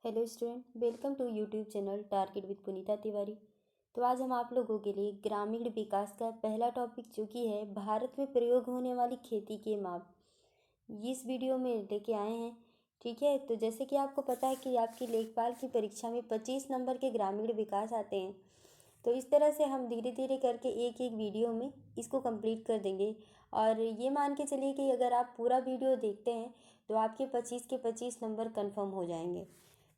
Hello student, welcome to YouTube channel target with Punita Tiwari. तो आज हम आप लोगों के लिए ग्रामीण विकास का पहला टॉपिक जो कि है भारत में प्रयोग होने वाली खेती के माप, इस वीडियो में लेके आए हैं। ठीक है, तो जैसे कि आपको पता है कि आपकी लेखपाल की परीक्षा में 25 नंबर के ग्रामीण विकास आते हैं। तो इस तरह से हम धीरे धीरे करके एक एक वीडियो में इसको कंप्लीट कर देंगे। और ये मान के चलिए कि अगर आप पूरा वीडियो देखते हैं तो आपके 25 के 25 नंबर कन्फर्म हो जाएंगे।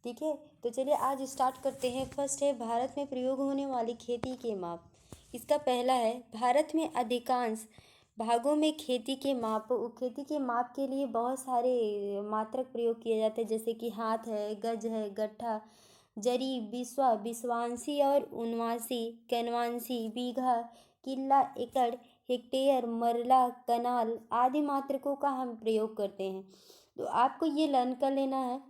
ठीक है, तो चलिए आज स्टार्ट करते हैं। फर्स्ट है भारत में प्रयोग होने वाली खेती के माप। इसका पहला है भारत में अधिकांश भागों में खेती के माप के लिए बहुत सारे मात्रक प्रयोग किए जाते हैं, जैसे कि हाथ है, गज है, गट्ठा, जरी, बिस्वा, बिस्वांसी और उनवासी, कैनवांसी, बीघा, किल्ला, एकड़, हेक्टेयर, मरला, कनाल आदि मात्रकों का हम प्रयोग करते हैं। तो आपको ये लर्न कर लेना है,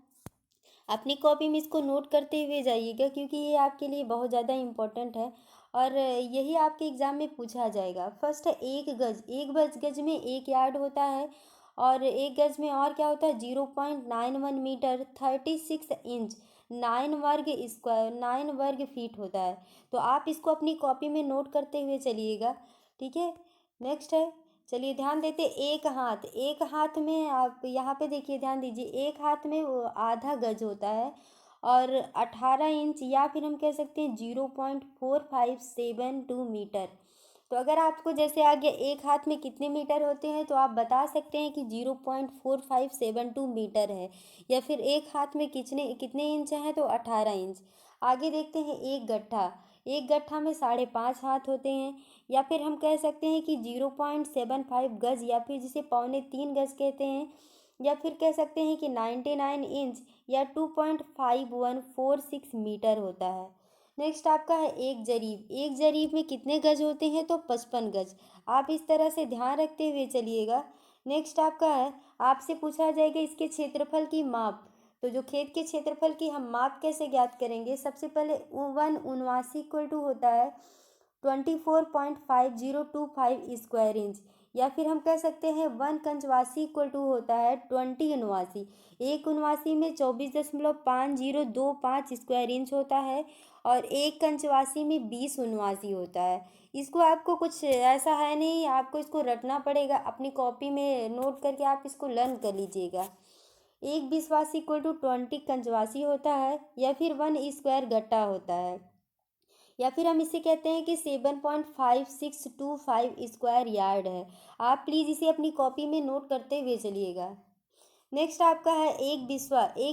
अपनी कॉपी में इसको नोट करते हुए जाइएगा, क्योंकि ये आपके लिए बहुत ज़्यादा इम्पोर्टेंट है और यही आपके एग्ज़ाम में पूछा जाएगा। फर्स्ट है एक गज। गज में 1 यार्ड होता है और 1 गज में और क्या होता है 0.91 मीटर 36 इंच 9 वर्ग फीट होता है। तो आप इसको अपनी कॉपी में नोट करते हुए चलिएगा। ठीक है, नेक्स्ट है, चलिए ध्यान देते, एक हाथ में आप यहाँ पे देखिए, ध्यान दीजिए, एक हाथ में वो आधा गज होता है और 18 इंच या फिर हम कह सकते हैं 0.4572 मीटर। तो अगर आपको जैसे आ गया एक हाथ में कितने मीटर होते हैं तो आप बता सकते हैं कि 0.4572 मीटर है, या फिर एक हाथ में कितने कितने इंच हैं तो 18 इंच। आगे देखते हैं एक गट्ठा में 5.5 हाथ होते हैं, या फिर हम कह सकते हैं कि 0.75 गज, या फिर जिसे 3.25 गज कहते हैं, या फिर कह सकते हैं कि 99 इंच या 2.5146 मीटर होता है। नेक्स्ट आपका है एक जरीब में कितने गज होते हैं तो 55 गज। आप इस तरह से ध्यान रखते हुए चलिएगा। नेक्स्ट आपका है, आपसे पूछा जाएगा इसके क्षेत्रफल की माप। तो जो खेत के क्षेत्रफल की हम माप कैसे ज्ञात करेंगे, सबसे पहले 1 79 इक्वल टू होता है 24.5025 स्क्वायर इंच, या फिर हम कह सकते हैं 1 कंचवासी इक्वल टू होता है 20 उनवासी। 1 उनवासी में 24.5025 स्क्वायर इंच होता है और 1 कंचवासी में 20 उनवासी होता है। इसको आपको कुछ ऐसा है नहीं, आपको इसको रटना पड़ेगा, अपनी कॉपी में नोट करके आप इसको लर्न कर लीजिएगा। 1 बिस्वासी इक्वल टू 20 कंचवासी होता है, या फिर 1 स्क्वायर गट्टा होता है, या फिर हम इसे कहते हैं कि 7.5625 स्क्वायर यार्ड है। आप प्लीज़ इसे अपनी कॉपी में नोट करते हुए चलिएगा। नेक्स्ट आपका है एक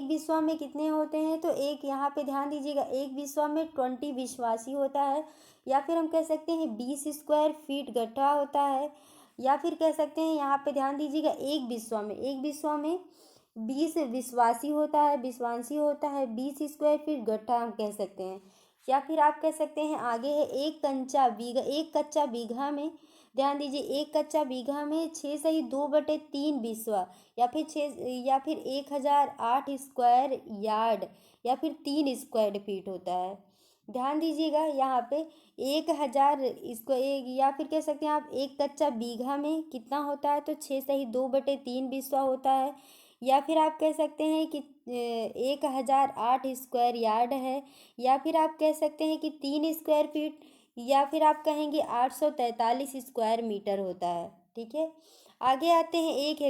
बिस्वा में कितने होते हैं तो एक, यहाँ पे ध्यान दीजिएगा, एक बिस्वा में 20 विश्वासी होता है, या फिर हम कह सकते हैं 20 स्क्वायर फीट गड्ढा होता है, या फिर कह सकते हैं, यहाँ पे ध्यान दीजिएगा, एक बिस्वा में 20 विश्वासी होता है, विश्वांसी होता है, 20 स्क्वायर फीट गड्ढा हम कह सकते हैं। या फिर आप कह सकते हैं, आगे है एक कच्चा बीघा में, ध्यान दीजिए, एक कच्चा बीघा में 6 सही 2/3 बिस्वा, या फिर 1008 स्क्वायर यार्ड, या फिर 3 स्क्वायर फीट होता है। ध्यान दीजिएगा यहाँ पे 1000 स्क्वायर, या फिर कह सकते हैं आप एक कच्चा बीघा में कितना होता है तो 6 सही 2/3 बिस्वा होता है, या फिर आप कह सकते हैं कि 1008 स्क्वायर यार्ड है, या फिर आप कह सकते हैं कि 3 स्क्वायर फीट, या फिर आप कहेंगे 843 स्क्वायर मीटर होता है। ठीक है, आगे आते हैं एक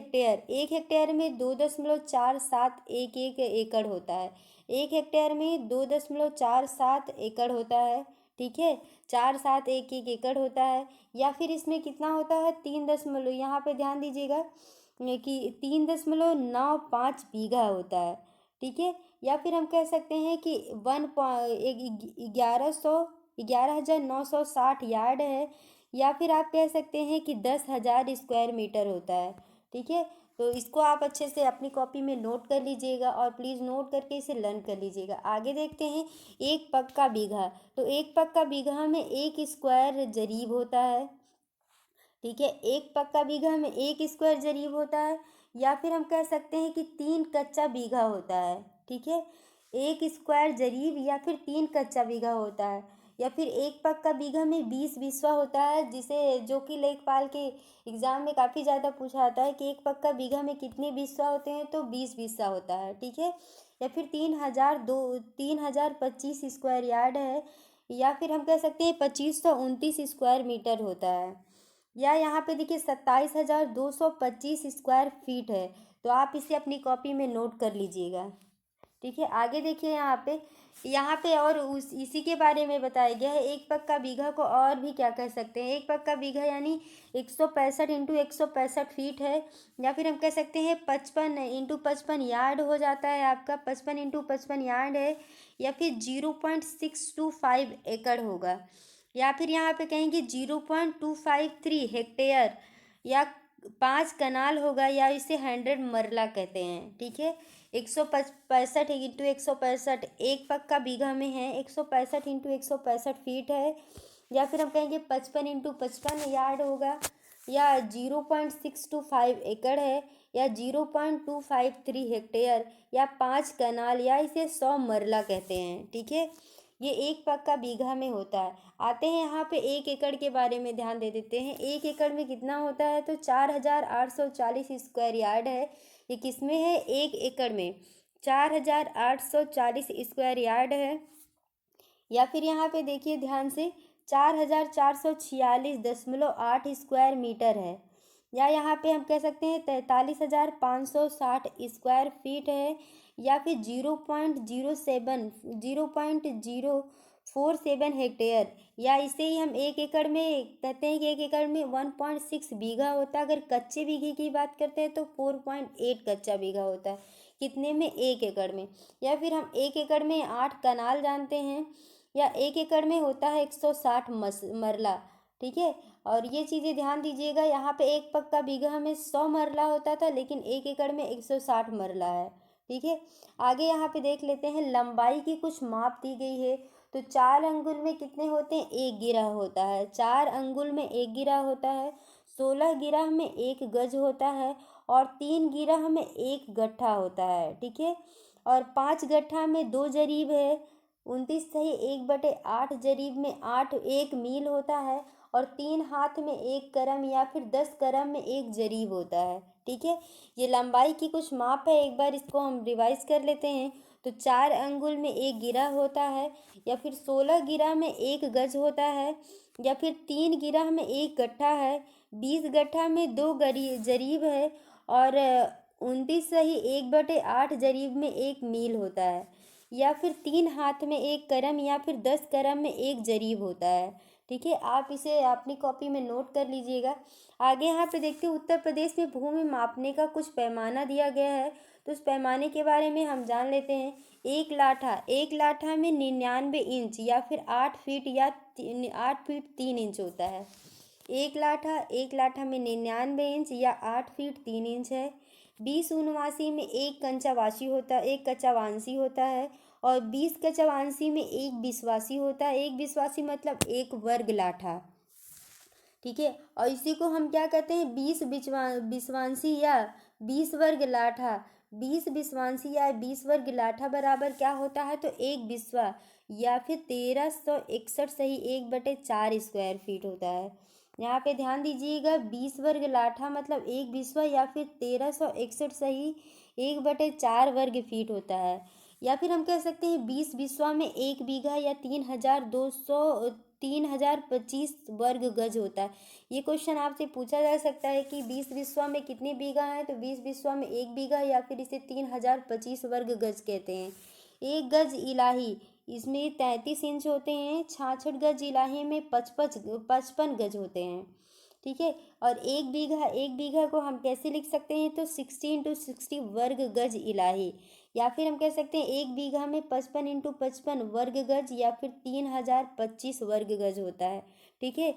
हेक्टेयर में 2.4711 एकड़ होता है। एक हेक्टेयर में 2.47 एकड़ होता है। ठीक है, 4711 एकड़ होता है, या फिर इसमें कितना होता है 3 यहाँ पे ध्यान दीजिएगा कि 3.95 बीघा होता है। ठीक है, या फिर हम कह सकते हैं कि 11,960 यार्ड है, या फिर आप कह सकते हैं कि 10,000 स्क्वायर मीटर होता है। ठीक है, तो इसको आप अच्छे से अपनी कॉपी में नोट कर लीजिएगा और प्लीज़ नोट करके इसे लर्न कर लीजिएगा। आगे देखते हैं एक पक्का बीघा। तो एक पक्का बीघा में 1 स्क्वायर जरीब होता है। ठीक है, एक पक्का बीघा में 1 स्क्वायर जरीब होता है, या फिर हम कह सकते हैं कि 3 कच्चा बीघा होता है। ठीक है, 1 स्क्वायर जरीब या फिर 3 कच्चा बीघा होता है, या फिर 1 पक्का बीघा में 20 बिस्वा होता है, जिसे जो कि लेखपाल के एग्ज़ाम में काफ़ी ज़्यादा पूछा जाता है कि 1 पक्का बीघा में कितने बिस्वा होते हैं, तो 20 बिस्वा होता है, ठीक है। या फिर 3025 स्क्वायर यार्ड है, या फिर हम कह सकते हैं 2529 स्क्वायर मीटर होता है। या यहाँ पे देखिए 27,225 स्क्वायर फीट है। तो आप इसे अपनी कॉपी में नोट कर लीजिएगा, ठीक है। आगे देखिए यहाँ पे और उस इसी के बारे में बताया गया है। 1 पक्का बीघा को और भी क्या कह सकते हैं, 1 पक्का बीघा यानी 165 इंटू 165 फीट है, या फिर हम कह सकते हैं 55 इंटू 55 यार्ड हो जाता है आपका, 55 इंटू 55 यार्ड है, या फिर 0.625 एकड़ होगा, या फिर यहाँ पे कहेंगे 0.253 हेक्टेयर, या 5 कनाल होगा, या इसे 100 मरला कहते हैं, ठीक है। 165 इंटू 165 1 पक्का बीघा में है, 165 इंटू 165 फीट है, या फिर हम कहेंगे 55 इंटू 55 यार्ड होगा, या 0.625 एकड़ है, या 0.253 हेक्टेयर, या 5 कनाल, या इसे 100 मरला कहते हैं, ठीक है। ये 1 पक्का बीघा में होता है। आते हैं यहाँ पे 1 एकड़ के बारे में ध्यान दे देते हैं। 1 एकड़ में कितना होता है, तो 4,840 स्क्वायर यार्ड है। ये किस में है, 1 एकड़ में 4,840 स्क्वायर यार्ड है। या फिर यहाँ पे देखिए ध्यान से 4,446.8 स्क्वायर मीटर है, या यहाँ पे हम कह सकते हैं 43,560 स्क्वायर फीट है, या फिर 0.07 हेक्टेयर, या इसे ही हम 1 एकड़ में कहते हैं कि 1 एकड़ में 1.6 बीघा होता है। अगर कच्चे बीघे की बात करते हैं तो 4.8 कच्चा बीघा होता है, कितने में, 1 एकड़ में। या फिर हम 1 एकड़ में 8 कनाल जानते हैं, या 1 एकड़ में होता है 160 मरला, ठीक है। और ये चीज़ें ध्यान दीजिएगा, यहाँ पे 1 पक्का बीघा में 100 मरला होता था, लेकिन 1 एकड़ में 160 मरला है, ठीक है। आगे यहाँ पे देख लेते हैं, लंबाई की कुछ माप दी गई है। तो 4 अंगुल में कितने होते हैं, 1 गिरह होता है। 4 अंगुल में 1 गिरह होता है। 16 गिरह में 1 गज होता है, और 3 गिरह में 1 गट्ठा होता है, ठीक है। और 5 गट्ठा में 2 जरीब है। 29 सही 1/8 जरीब में 1 मील होता है, और 3 हाथ में 1 करम, या फिर 10 करम में 1 जरीब होता है, ठीक है। ये लंबाई की कुछ माप है, एक बार इसको हम रिवाइज कर लेते हैं। तो 4 अंगुल में 1 गिरह होता है, या फिर 16 गिरह में 1 गज होता है, या फिर 3 गिरह में 1 गट्ठा है, 20 गट्ठा में 2 जरीब है, और 29 सही 1/8 जरीब में 1 मील होता है, या फिर 3 हाथ में 1 करम, या फिर 10 करम में 1 जरीब होता है, ठीक है। आप इसे अपनी कॉपी में नोट कर लीजिएगा। आगे यहाँ पे देखते हैं, उत्तर प्रदेश में भूमि मापने का कुछ पैमाना दिया गया है। तो उस पैमाने के बारे में हम जान लेते हैं। 1 लाठा में 99 इंच, या फिर 8 फीट, या 8 फीट 3 इंच होता है। 1 लाठा में 99 इंच, या 8 फीट 3 इंच है। 20 उनवासी में 1 कंचावासी होता है, 1 कचावांसी होता है, और 20 कचावांसी में 1 बिस्वासी होता है। 1 बिस्वासी मतलब 1 वर्ग लाठा, ठीक है। और इसी को हम क्या कहते हैं, 20 बिस्वांसी या 20 वर्ग लाठा। 20 बिस्वांसी या 20 वर्ग लाठा बराबर क्या होता है, तो 1 बिस्वा, या फिर 1361 सही 1/4 स्क्वायर फीट होता है। यहाँ पे ध्यान दीजिएगा, 20 वर्ग लाठा मतलब 1 बिस्वा, या फिर 1361 सही 1/4 वर्ग फीट होता है। या फिर हम कह सकते हैं 20 बिस्वा में 1 बीघा, या 3,025 वर्ग गज होता है। ये क्वेश्चन आपसे पूछा जा सकता है कि 20 बिस्वा में कितने बीघा है, तो 20 बिस्वा में 1 बीघा, या फिर इसे 3,025 वर्ग गज कहते हैं। 1 गज इलाही, इसमें 33 इंच होते हैं। 66 गज इलाही में 55 गज होते हैं, ठीक है। और 1 बीघा को हम कैसे लिख सकते हैं, तो 60 इंटू 60 वर्ग गज इलाही, या फिर हम कह सकते हैं 1 बीघा में 55 इंटू 55 वर्ग गज, या फिर 3,025 वर्ग गज होता है, ठीक है।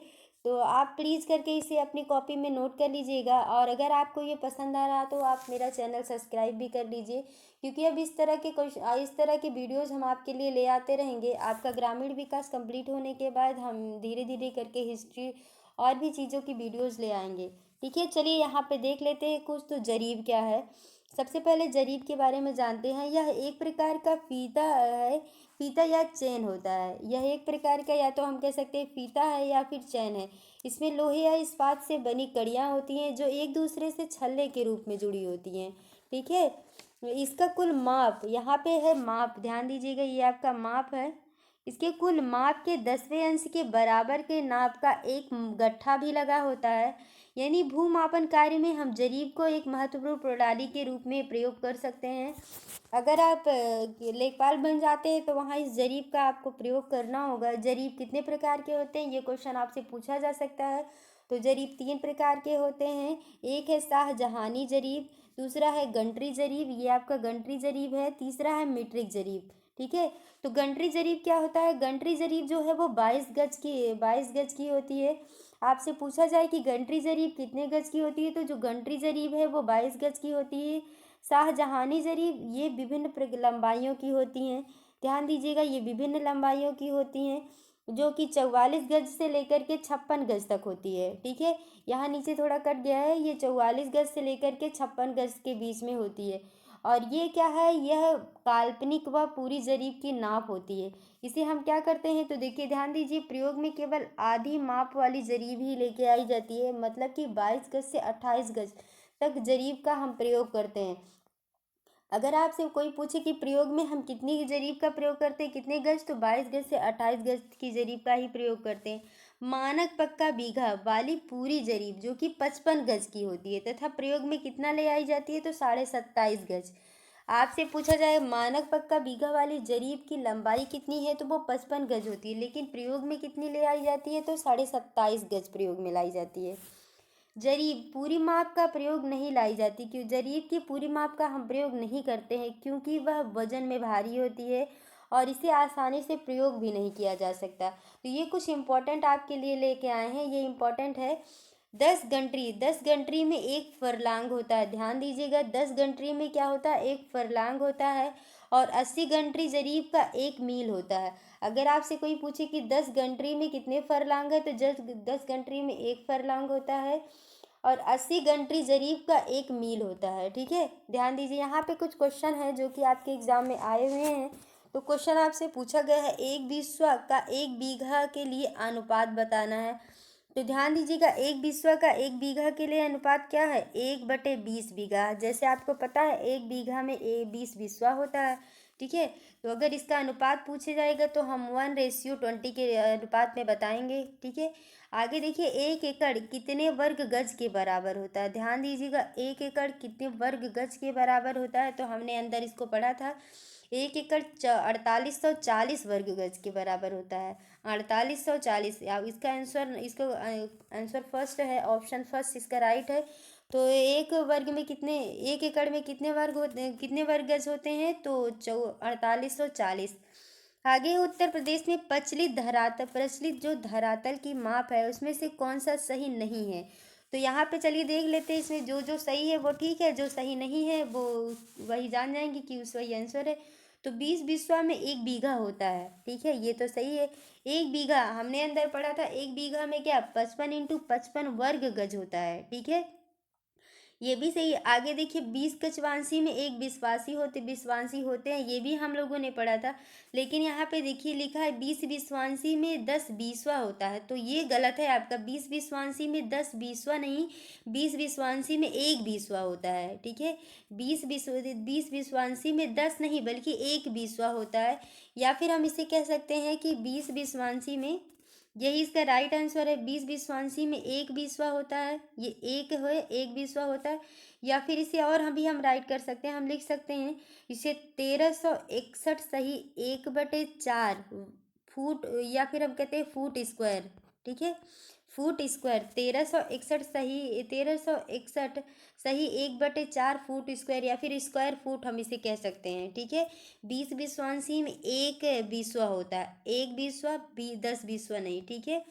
तो आप प्लीज़ करके इसे अपनी कॉपी में नोट कर लीजिएगा। और अगर आपको ये पसंद आ रहा तो आप मेरा चैनल सब्सक्राइब भी कर लीजिए, क्योंकि अब इस तरह के वीडियोज़ हम आपके लिए ले आते रहेंगे। आपका ग्रामीण विकास कंप्लीट होने के बाद हम धीरे धीरे करके हिस्ट्री और भी चीज़ों की वीडियोज़ ले आएंगे, ठीक है। चलिए यहाँ पे देख लेते हैं कुछ, तो जरीब क्या है। सबसे पहले जरीब के बारे में जानते हैं। यह एक प्रकार का फीता है, फीता या चैन होता है। यह एक प्रकार का, या तो हम कह सकते हैं फीता है या फिर चैन है। इसमें लोहे या इस्पात से बनी कड़ियाँ होती हैं जो एक दूसरे से छल्ले के रूप में जुड़ी होती हैं। ठीक है। इसका कुल माप यहाँ पे है, माप ध्यान दीजिएगा, ये आपका माप है। इसके कुल माप के 10वें अंश के बराबर के नाप का एक गट्ठा भी लगा होता है। यानी भूमापन कार्य में हम जरीब को एक महत्वपूर्ण प्रणाली के रूप में प्रयोग कर सकते हैं। अगर आप लेखपाल बन जाते हैं तो वहाँ इस जरीब का आपको प्रयोग करना होगा। जरीब कितने प्रकार के होते हैं, ये क्वेश्चन आपसे पूछा जा सकता है। तो जरीब 3 प्रकार के होते हैं। एक है शाहजहानी जरीब, दूसरा है गंटरी जरीब, ये आपका गंटरी जरीब है, तीसरा है मीट्रिक जरीब। ठीक है। तो गंटरी जरीब क्या होता है, गंटरी जरीब जो है वो 22 गज की होती है। आपसे पूछा जाए कि गंटरी जरीब कितने गज की होती है, तो जो गंटरी जरीब है वो 22 गज की होती है। शाहजहानी जरीब ये विभिन्न लंबाइयों की होती हैं। ध्यान दीजिएगा, ये विभिन्न लंबाइयों की होती हैं, जो कि 44 गज से लेकर के 56 गज तक होती है। ठीक है। यहाँ नीचे थोड़ा कट गया है, ये 44 गज से लेकर के 56 गज के बीच में होती है। और ये क्या है, यह काल्पनिक व पूरी जरीब की नाप होती है। इसे हम क्या करते हैं, तो देखिए ध्यान दीजिए, प्रयोग में केवल आधी माप वाली जरीब ही लेके आई जाती है। मतलब कि 22 गज से 28 गज तक जरीब का हम प्रयोग करते हैं। अगर आपसे कोई पूछे कि प्रयोग में हम कितनी जरीब का प्रयोग करते हैं, कितने गज, तो 22 गज से 28 गज की जरीब का ही प्रयोग करते हैं। मानक पक्का बीघा वाली पूरी जरीब जो कि 55 गज की होती है तथा प्रयोग में कितना ले आई जाती है, तो 27.5 गज। आपसे पूछा जाए मानक पक्का बीघा वाली जरीब की लंबाई कितनी है, तो वो 55 गज होती है, लेकिन प्रयोग में कितनी ले आई जाती है, तो 27.5 गज प्रयोग में लाई जाती है। जरीब पूरी माप का प्रयोग नहीं लाई जाती, क्यों, जरीब की पूरी माप का हम प्रयोग नहीं करते हैं क्योंकि वह वजन में भारी होती है और इसे आसानी से प्रयोग भी नहीं किया जा सकता। तो ये कुछ इम्पोर्टेंट आपके लिए लेके आए हैं, ये इम्पोर्टेंट है। 10 गंटरी में एक फरलांग होता है। ध्यान दीजिएगा, 10 गंटरी में क्या होता है, एक फरलांग होता है। और 80 गंटरी जरीब का एक मील होता है। अगर आपसे कोई पूछे कि 10 गंटरी में कितने फरलांग है, तो 10 गंटरी में एक फरलांग होता है और 80 गंटरी जरीब का एक मील होता है। ठीक है। ध्यान दीजिए, यहाँ पे कुछ क्वेश्चन है जो कि आपके एग्जाम में आए हुए हैं। तो क्वेश्चन आपसे पूछा गया है, 1/20 का 1 बीघा के लिए अनुपात बताना है। तो ध्यान दीजिएगा, 1/20 का 1 बीघा के लिए अनुपात क्या है, 1/20 बीघा। जैसे आपको पता है 1 बीघा में 20 बिस्वा होता है। ठीक है। तो अगर इसका अनुपात पूछे जाएगा तो हम 1:20 के अनुपात में बताएंगे। ठीक है। आगे देखिए, 1 एकड़ कितने वर्ग गज के बराबर होता है। ध्यान दीजिएगा, 1 एकड़ कितने वर्ग गज के बराबर होता है, तो हमने अंदर इसको पढ़ा था। 1 एकड़ 4840 वर्ग गज के बराबर होता है। 4840, अब इसका आंसर, इसको आंसर फर्स्ट है, ऑप्शन फर्स्ट इसका राइट है। तो एक वर्ग में कितने, 1 एकड़ में कितने वर्ग होते हैं, कितने वर्ग गज होते हैं, तो 4840। आगे, उत्तर प्रदेश में प्रचलित जो धरातल की माप है उसमें से कौन सा सही नहीं है। तो यहाँ पे चलिए देख लेते हैं, इसमें जो जो सही है वो ठीक है, जो सही नहीं है वो वही जान जाएंगे कि उस वही आंसर है। तो 20 बिस्वा में 1 बीघा होता है। ठीक है, ये तो सही है। 1 बीघा हमने अंदर पढ़ा था, 1 बीघा में क्या 55 × 55 वर्ग गज होता है। ठीक है, ये भी सही है। आगे देखिए, 20 कचवांसी में 1 विश्वासी होते हैं, ये भी हम लोगों ने पढ़ा था। लेकिन यहाँ पे देखिए लिखा है 20 विश्वासी में 10 बीसवा होता है, तो ये गलत है आपका। 20 विश्वासी में 10 बीसवा नहीं, 20 विश्वासी में 1 बीसवा होता है। ठीक है, 20 विश्वासी में 10 नहीं बल्कि 1 बीसवा होता है। या फिर हम इसे कह सकते हैं कि 20 विश्वासी में, यही इसका राइट आंसर है, 20 विश्वांशी में 1 बीसवा होता है, ये एक है, 1 बीसवा होता है। या फिर इसे और हम राइट कर सकते हैं, हम लिख सकते हैं इसे 1361 सही 1/4 फुट, या फिर हम कहते हैं फुट स्क्वायर। ठीक है, फुट स्क्वायर 1361 सही 1/4 फुट स्क्वायर, या फिर स्क्वायर फुट हम इसे कह सकते हैं। ठीक है, 20 विश्वांशी में 1 बीसवा होता है, 1 बीसवा 10 बीसवा नहीं। ठीक है,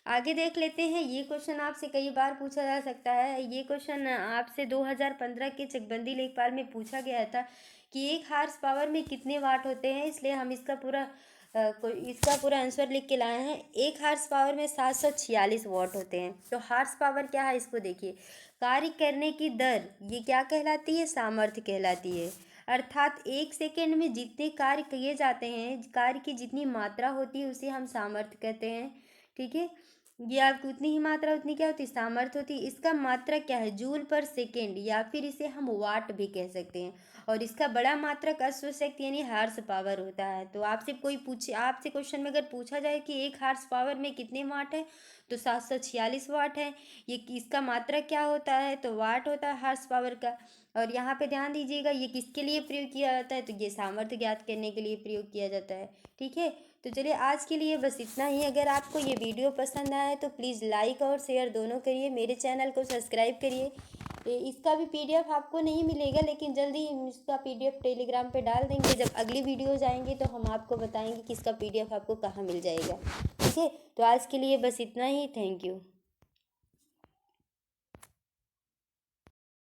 आगे देख लेते हैं। ये क्वेश्चन आपसे कई बार पूछा जा सकता है। ये क्वेश्चन आपसे 2015 के चकबंदी लेखपाल में पूछा गया था कि 1 हॉर्स पावर में कितने वाट होते हैं, इसलिए हम इसका पूरा कोई इसका पूरा आंसर लिख के लाए हैं। 1 हार्स पावर में 746 वॉट होते हैं। तो हार्स पावर क्या है इसको देखिए। कार्य करने की दर ये क्या कहलाती है, सामर्थ्य कहलाती है। अर्थात 1 सेकेंड में जितने कार्य किए जाते हैं, कार्य की जितनी मात्रा होती है उसे हम सामर्थ्य कहते हैं। ठीक है, ये आपको उतनी ही मात्रा उतनी क्या होती है, सामर्थ्य होती है। इसका मात्रक क्या है, जूल पर सेकेंड, या फिर इसे हम वाट भी कह सकते हैं। और इसका बड़ा मात्रक अश्वशक्ति यानी हार्स पावर होता है। तो आपसे कोई पूछे, आपसे क्वेश्चन में अगर पूछा जाए कि 1 हार्स पावर में कितने वाट है, तो 746 वाट है। ये इसका मात्रक क्या होता है, तो वाट होता है हार्स पावर का। और यहाँ पे ध्यान दीजिएगा, ये किसके लिए प्रयोग किया जाता है, तो ये सामर्थ्य ज्ञात करने के लिए प्रयोग किया जाता है। ठीक है, तो चलिए आज के लिए बस इतना ही। अगर आपको ये वीडियो पसंद आया है तो प्लीज़ लाइक और शेयर दोनों करिए, मेरे चैनल को सब्सक्राइब करिए। इसका भी पीडीएफ आपको नहीं मिलेगा, लेकिन जल्दी हम इसका पीडीएफ टेलीग्राम पे डाल देंगे। जब अगली वीडियोज़ आएंगी तो हम आपको बताएंगे कि इसका पीडीएफ आपको कहाँ मिल जाएगा। ठीक है, तो आज के लिए बस इतना ही। Thank you.